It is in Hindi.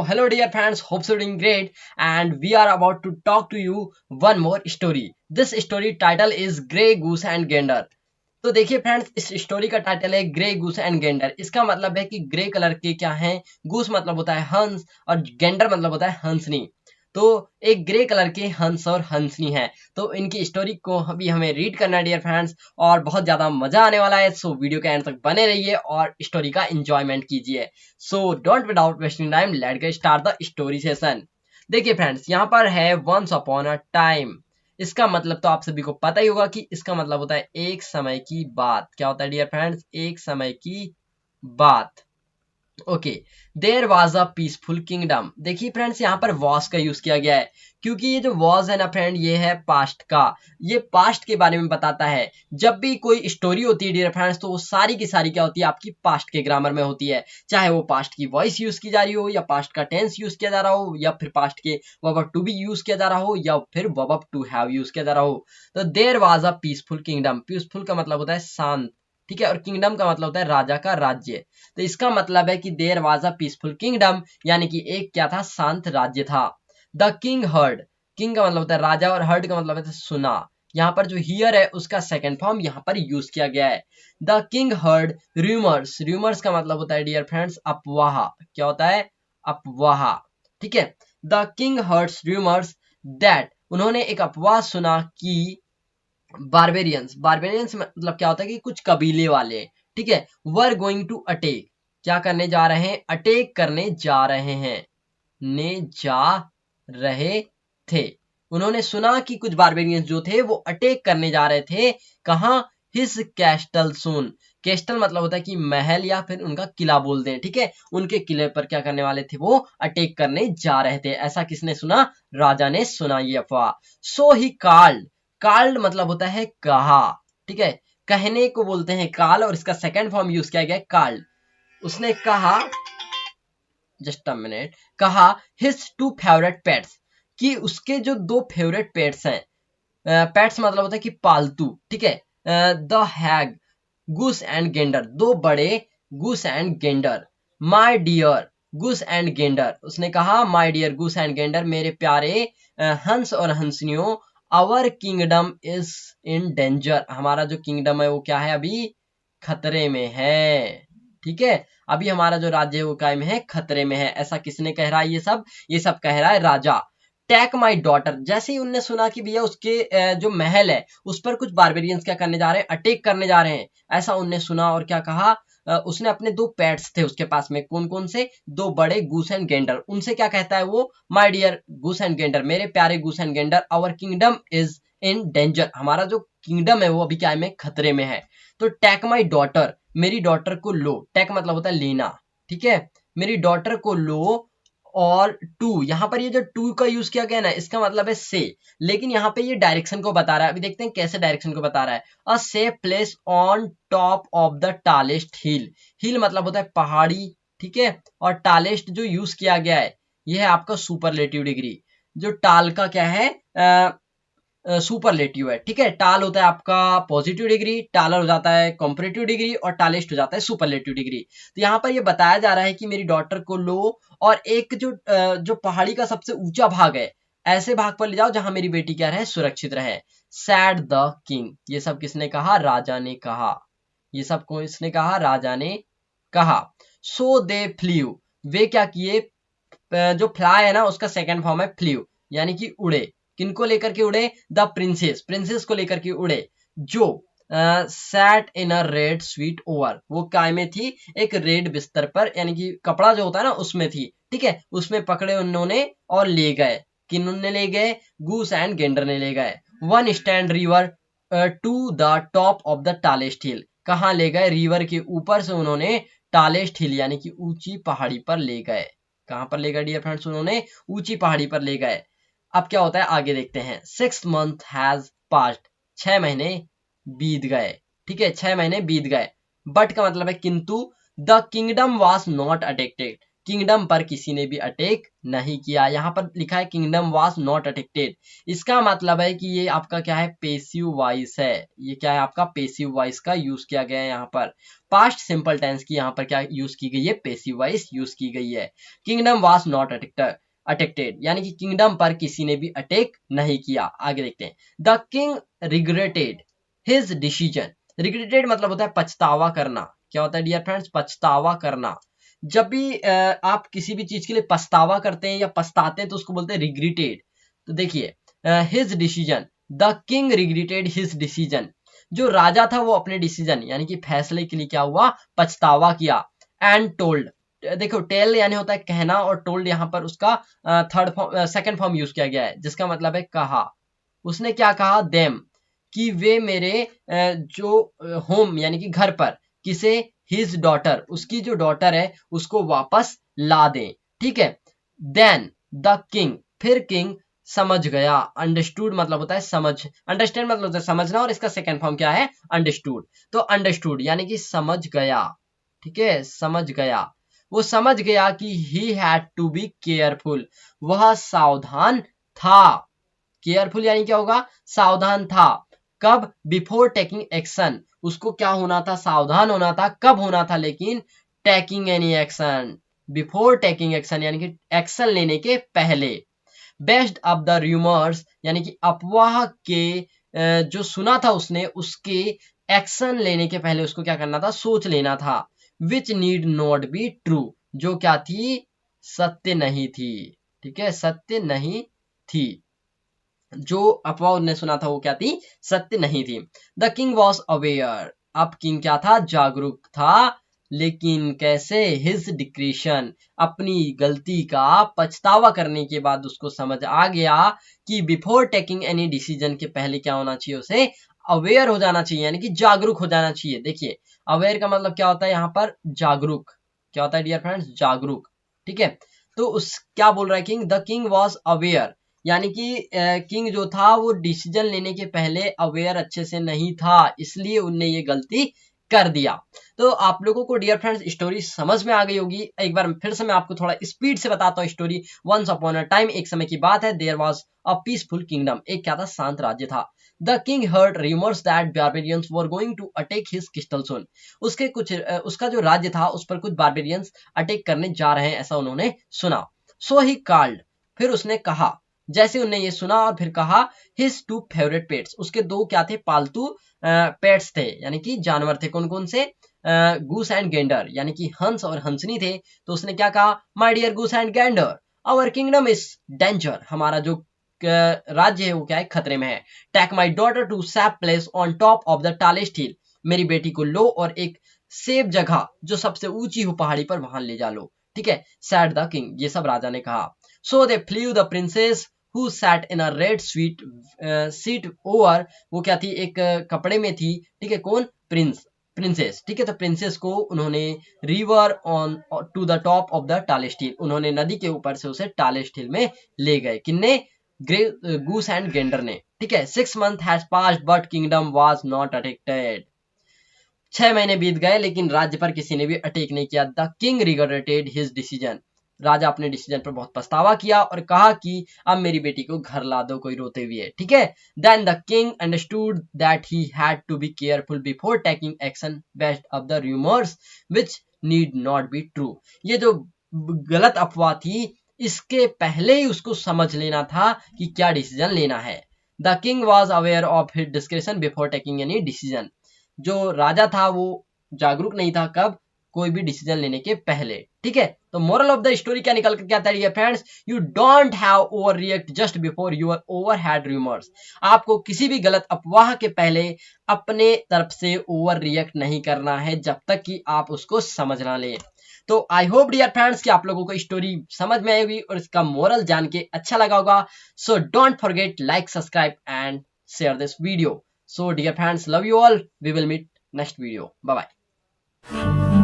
hello dear friends, hope you're doing great and we are about to talk to you one more story. This story title is Grey Goose and Gander. तो देखिए फ्रेंड्स, इस स्टोरी का टाइटल है ग्रे गूस एंड गेंडर। इसका मतलब है कि ग्रे कलर के क्या हैं, गूस मतलब होता है हंस और गेंडर मतलब होता है हंसनी। तो एक ग्रे कलर के हंस और हंसनी है। तो इनकी स्टोरी को अभी हमें रीड करना है डियर फ्रेंड्स, और बहुत ज्यादा मजा आने वाला है। सो वीडियो के एंड तक बने रहिए और स्टोरी का एंजॉयमेंट कीजिए। So don't without wasting time, let get start the story session. देखिए फ्रेंड्स, यहाँ पर है वंस अपॉन अ टाइम। इसका मतलब तो आप सभी को पता ही होगा कि इसका मतलब होता है एक समय की बात। क्या होता है डियर फ्रेंड्स? एक समय की बात। Okay, there was a peaceful kingdom. देखिए फ्रेंड्स, यहाँ पर वॉज का यूज किया गया है क्योंकि ये जो वॉज है ना फ्रेंड, ये है पास्ट का। ये पास्ट के बारे में बताता है। जब भी कोई स्टोरी होती है डियर फ्रेंड्स, तो वो सारी की सारी क्या होती है, आपकी पास्ट के ग्रामर में होती है। चाहे वो पास्ट की वॉइस यूज की जा रही हो, या पास्ट का टेंस यूज किया जा रहा हो, या फिर पास्ट के वर्ब टू बी यूज किया जा रहा हो, या फिर वर्ब टू हैव यूज किया जा रहा हो। तो there was a peaceful kingdom. Peaceful का मतलब होता है शांत, ठीक है, और किंगडम का मतलब होता है राजा का राज्य। तो इसका मतलब है कि there was a peaceful kingdom, यानी कि एक क्या था, शांत राज्य था। The king heard. किंग का मतलब होता है राजा और हर्ड का मतलब है सुना। यहाँ पर जो हियर है उसका सेकंड फॉर्म यहाँ पर यूज किया गया है। The king heard rumours. Rumours का मतलब होता है डियर फ्रेंड्स अफवाह। क्या होता है? अफवाह। ठीक है, the king hertz rumours that. उन्होंने एक अफवाह सुना कि बारबेरियंस। बारबेरियंस मतलब क्या होता है कि कुछ कबीले वाले, ठीक है, वर गोइंग टू अटैक। क्या करने जा रहे हैं? अटैक करने जा रहे हैं, ने जा रहे थे। उन्होंने सुना कि कुछ बारबेरियंस जो थे वो अटैक करने जा रहे थे। कहाँ? हिज कैस्टल सून। कैस्टल मतलब होता है कि महल, या फिर उनका किला बोलते हैं, ठीक है। उनके किले पर क्या करने वाले थे? वो अटैक करने जा रहे थे। ऐसा किसने सुना? राजा ने सुना ये अफवाह। सो ही कॉल्ड। कॉल्ड मतलब होता है कहा, ठीक है, कहने को बोलते हैं कॉल, और इसका सेकंड फॉर्म यूज किया गया है कॉल्ड। उसने कहा, जस्ट अ मिनट, कहा हिज टू फेवरेट पेट्स, कि उसके जो दो फेवरेट पेट्स हैं। पेट्स मतलब होता है कि पालतू, ठीक है। The hag, goose and gander, दो बड़े goose and gander. My dear goose and gander. उसने कहा my dear goose and gander, मेरे प्यारे हंस और हंसनियों, our kingdom is in danger. हमारा जो किंगडम है वो क्या है? अभी खतरे में है, ठीक है। अभी हमारा जो राज्य है वो काय में है? खतरे में है। ऐसा किसने कह रहा है? ये सब कह रहा है राजा। Take my daughter. जैसे ही उनने सुना कि भैया उसके जो महल है उस पर कुछ बारबेरियंस क्या करने जा रहे हैं? अटैक करने जा रहे हैं। ऐसा उनने सुना और क्या कहा? उसने अपने दो पेट्स थे उसके पास में। कौन कौन से? दो बड़े गूस एंड गेंडर। उनसे क्या कहता है वो? My dear goose and gander, मेरे प्यारे goose and gander, our kingdom is in danger. हमारा जो किंगडम है वो अभी क्या में? खतरे में है। तो टेक माई डॉटर, मेरी डॉटर को लो। टेक मतलब होता है लेना, ठीक है। मेरी डॉटर को लो। और टू, यहाँ पर ये जो टू का यूज किया गया ना, इसका मतलब है से। लेकिन यहाँ पे ये डायरेक्शन को बता रहा है। अभी देखते हैं कैसे डायरेक्शन को बता रहा है। A safe place on top of the tallest hill. Hill मतलब होता है पहाड़ी, ठीक है। और टालेस्ट जो यूज किया गया है ये है आपका सुपरलेटिव डिग्री। जो टाल का क्या है? सुपरलेटिव है, ठीक है। टाल होता है आपका पॉजिटिव डिग्री, टालर हो जाता है कंपैरेटिव डिग्री, और टालेस्ट हो जाता है सुपरलेटिव डिग्री। तो यहाँ पर ये बताया जा रहा है कि मेरी डॉटर को लो, और एक जो पहाड़ी का सबसे ऊंचा भाग है, ऐसे भाग पर ले जाओ जहां मेरी बेटी क्या रहे? सुरक्षित रहे। Sad the king. ये सब किसने कहा? राजा ने कहा। ये सब को इसने कहा? राजा ने कहा। सो दे फ्ल्यू। वे क्या किए? जो फ्लाई है ना उसका सेकंड फॉर्म है फ्ल्यू, यानी कि उड़े। किनको लेकर के उड़े? The princess. प्रिंसेस को लेकर के उड़े, जो set in a red sweet over. वो काय में थी? एक रेड बिस्तर पर, यानी कि कपड़ा जो होता है ना उसमें थी, ठीक है। उसमें पकड़े उन्होंने और ले गए। किन्होंने ले गए? गूस एंड गेंडर ने ले गए। One stand river to the top of the tallest hill. कहाँ ले गए? रिवर के ऊपर से उन्होंने टालेस्ट हिल, यानी कि ऊंची पहाड़ी पर ले गए। कहां पर ले गए डियर फ्रेंड्स? उन्होंने ऊंची पहाड़ी पर ले गए। अब क्या होता है आगे देखते हैं। 6 months हैज पास्ड। 6 महीने बीत गए, ठीक है, 6 महीने बीत गए। बट का मतलब है किंतु। The kingdom was not attacked. Kingdom पर किसी ने भी अटैक नहीं किया। यहाँ पर लिखा है किंगडम वाज नॉट अटैक्टेड, इसका मतलब है कि ये आपका क्या है, पेसिव वॉइस है। ये क्या है, आपका पेसिव वॉइस का यूज किया गया है। यहाँ पर पास्ट सिंपल टेंस की यहाँ पर क्या यूज की गई है, पेसिव वॉइस यूज की गई है। किंगडम वाज नॉट अटैक्टेड यानी कि किंगडम पर किसी ने भी अटैक नहीं किया। आगे देखते हैं, the king regretted his decision. Regretted मतलब होता है पछतावा करना। क्या होता है डियर फ्रेंड्स, पछतावा करना। जब भी आप किसी भी चीज के लिए पछतावा करते हैं या पछताते हैं तो उसको बोलते हैं रिग्रेटेड। तो देखिए, his decision, the king regretted his decision. जो राजा था वो अपने डिसीजन यानी कि फैसले के लिए क्या हुआ, पछतावा किया। एंड टोल्ड, देखो टेल यानी होता है कहना, और टोल्ड यहाँ पर उसका सेकंड फॉर्म यूज किया गया है, जिसका मतलब है कहा। उसने क्या कहा, देम, कि वे मेरे जो होम यानी कि घर पर, किसे, हिज डॉटर, उसकी जो डॉटर है उसको वापस ला दें। ठीक है, देन द किंग, फिर किंग समझ गया। अंडरस्टूड मतलब होता है समझ, अंडरस्टैंड मतलब होता है समझना, और इसका सेकंड फॉर्म क्या है, अंडरस्टूड। तो अंडरस्टूड यानी कि समझ गया। ठीक है, समझ गया। वो समझ गया कि he had to be careful, वह सावधान था। केयरफुल यानी क्या होगा, सावधान था। कब, बिफोर टेकिंग एक्शन, उसको क्या होना था, सावधान होना था। कब होना था लेकिन, taking any action, before taking action यानी कि एक्शन लेने के पहले। बेस्ट ऑफ द रूमर्स यानी कि अफवाह के जो सुना था उसने, उसके एक्शन लेने के पहले उसको क्या करना था, सोच लेना था। विच नीड नॉट बी ट्रू, जो क्या थी, सत्य नहीं थी। ठीक है, सत्य नहीं थी। जो अफवाह उन्हें सुना था वो क्या थी, सत्य नहीं थी। द किंग वॉज अवेयर, अब किंग क्या था, जागरूक था। लेकिन कैसे, हिज डिक्रेशन, अपनी गलती का पछतावा करने के बाद उसको समझ आ गया कि बिफोर टेकिंग एनी डिसीजन के पहले क्या होना चाहिए, उसे अवेयर हो जाना चाहिए यानी कि जागरूक हो जाना चाहिए। देखिए, अवेयर का मतलब क्या होता है यहाँ पर, जागरूक। क्या होता है डियर फ्रेंड्स, जागरूक। ठीक है, तो उस क्या बोल रहा है king, the king was aware यानी कि किंग जो था वो डिसीजन लेने के पहले अवेयर अच्छे से नहीं था, इसलिए उनने ये गलती कर दिया। तो आप लोगों को डियर फ्रेंड्स स्टोरी समझ में आ गई होगी। एक बार फिर से मैं आपको थोड़ा स्पीड से बताता हूँ story. Once upon a time, एक समय की बात है, there was a peaceful kingdom, एक क्या था, शांत राज्य था। The king heard rumours that barbarians were going to attack his crystal son. उसके कुछ उसका जो राज्य था उस पर कुछ बारबेरियंस अटैक करने जा रहे हैं, ऐसा उन्होंने सुना। सो ही कॉल्ड, फिर उसने कहा, जैसे उन्हें ये सुना और फिर कहा, हिज टू फेवरेट पेट्स, उसके दो क्या थे, पालतू पेट्स थे यानी कि जानवर थे। कौन कौन से, गूस एंड गेंडर यानी कि हंस और हंसनी थे। तो उसने क्या कहा, my dear goose and gander, our kingdom is danger, हमारा जो राज्य है वो क्या है, खतरे में है। Take my daughter to safe place on top of the tallest hill, मेरी बेटी को लो और एक सेफ जगह जो सबसे ऊंची हो पहाड़ी पर, वहां ले जा लो। ठीक है, सैड द किंग, ये सब राजा ने कहा। So they flew the princess who sat in a red sweet seat over, वो क्या थी, एक कपड़े में थी। ठीक है, कौन, प्रिंसेस। ठीक है, तो प्रिंसेस को उन्होंने river on to the top of the tallest hill, उन्होंने नदी के ऊपर से उसे टालेस्ट हिल में ले गए। किन्ने, ग्रे गूस एंड गेंडर ने। ठीक है, 6 months has passed but kingdom was not attacked, 6 महीने बीत गए लेकिन राज्य पर किसी ने भी अटैक नहीं किया। The king regretted his decision, राजा अपने डिसीजन पर बहुत पछतावा किया और कहा कि अब मेरी बेटी को घर ला दो कोई रोते हुए। ठीक है, then the king understood that he had to be careful before taking action based of the rumours which need not be true. ये जो गलत अफवाह थी, इसके पहले ही उसको समझ लेना था कि क्या डिसीजन लेना है। The king was aware of his description before taking any decision, जो राजा था वो जागरूक नहीं था, कब, कोई भी डिसीजन लेने के पहले। ठीक है, तो मोरल ऑफ द स्टोरी क्या निकल कर क्या था friends, you don't have overreact just before your overheard rumours. आपको किसी भी गलत अफवाह के पहले अपने तरफ से ओवर रिएक्ट नहीं करना है जब तक कि आप उसको समझ ना लें। तो आई होप डियर फ्रेंड्स कि आप लोगों को स्टोरी समझ में आई होगी और इसका मोरल जान के अच्छा लगा होगा। So don't forget like, subscribe and share this video. So dear friends, love you all. We will meet next video. Bye bye.